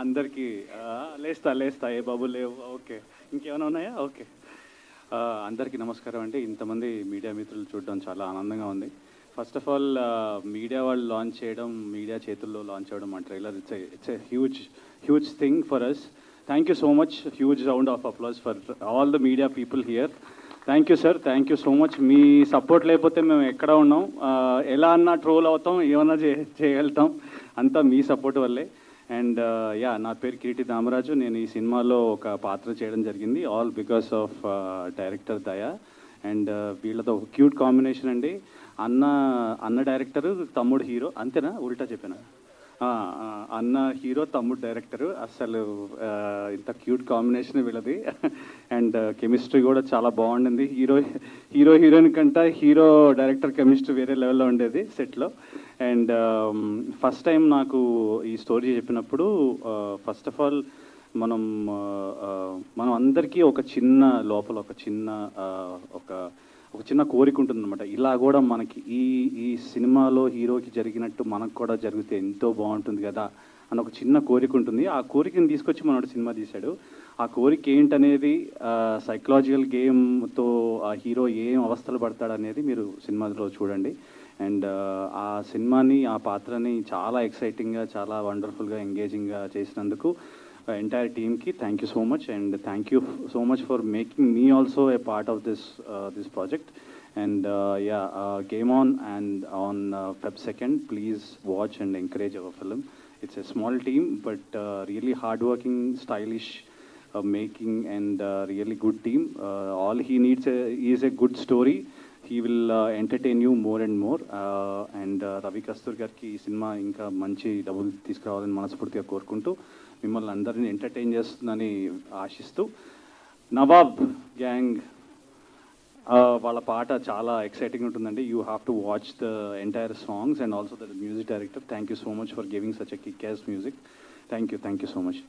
అందరికీ లేస్తా ఏ బాబు లేవు. ఓకే, ఇంకేమైనా ఉన్నాయా? ఓకే. అందరికీ నమస్కారం అండి. ఇంతమంది మీడియా మిత్రులు చూడడం చాలా ఆనందంగా ఉంది. ఫస్ట్ ఆఫ్ ఆల్ మీడియా వాళ్ళు లాంచ్ చేయడం, మీడియా చేతుల్లో లాంచ్ చేయడం మా trailer it's a huge thing for us. Thank you so much. Huge round of applause for all the media people here. Thank you sir, thank you so much. మీ support లేకపోతే మేము ఎక్కడ ఉన్నాం, ఎలా అన్నా ట్రోల్ అవుతాం, ఏమన్నా చేయగలుగుతాం, అంతా మీ సపోర్ట్ వల్లే. అండ్ యా, నా పేరు కిరీటి దామరాజు. నేను ఈ సినిమాలో ఒక పాత్ర చేయడం జరిగింది, ఆల్ బికాస్ ఆఫ్ డైరెక్టర్ దయా. అండ్ వీళ్ళతో ఒక క్యూట్ కాంబినేషన్ అండి. అన్న డైరెక్టరు, తమ్ముడు హీరో, అంతేనా? ఉల్టా చెప్పాను. అన్న హీరో, తమ్ముడు డైరెక్టరు. అసలు ఇంత క్యూట్ కాంబినేషన్ వీళ్ళది. అండ్ కెమిస్ట్రీ కూడా చాలా బాగుండింది. హీరోయిన్ కంటే హీరో డైరెక్టర్ కెమిస్ట్రీ వేరే లెవెల్లో ఉండేది సెట్లో. అండ్ ఫస్ట్ టైం నాకు ఈ స్టోరీ చెప్పినప్పుడు, ఫస్ట్ ఆఫ్ ఆల్ మనం అందరికీ ఒక చిన్న లోపల ఒక చిన్న కోరిక ఉంటుందన్నమాట. ఇలా కూడా మనకి ఈ సినిమాలో హీరోకి జరిగినట్టు మనకు కూడా జరిగితే ఎంతో బాగుంటుంది కదా అని ఒక చిన్న కోరిక ఉంటుంది. ఆ కోరికని తీసుకొచ్చి మనోడు సినిమా తీశాడు. ఆ కోరిక ఏంటనేది, సైకలాజికల్ గేమ్తో ఆ హీరో ఏం అవస్థలు పడతాడనేది మీరు సినిమాలో చూడండి. అండ్ ఆ సినిమాని, ఆ పాత్రని చాలా ఎక్సైటింగ్గా, చాలా వండర్ఫుల్గా, ఎంగేజింగ్గా చేసినందుకు entire team ki thank you so much, and thank you so much for making me also a part of this project. And game on, and on Feb 2nd, please watch and encourage our film. It's a small team, but really hardworking, stylish making, and really good team. All he needs is a good story. He will entertain you more and more. And Ravi Kastur garki ee cinema inka manchi double తీసుకురావాలని మనస్ఫూర్తిగా కోరుకుంటూ, మిమ్మల్ని అందరినీ entertain చేస్తుందని ఆశిస్తూ, Nawab gang వాళ్ళ పాట చాలా ఎక్సైటింగ్ ఉంటుందండి. You have to watch the entire songs and also the music director. Thank you so much for giving such a kick as music. Thank you so much.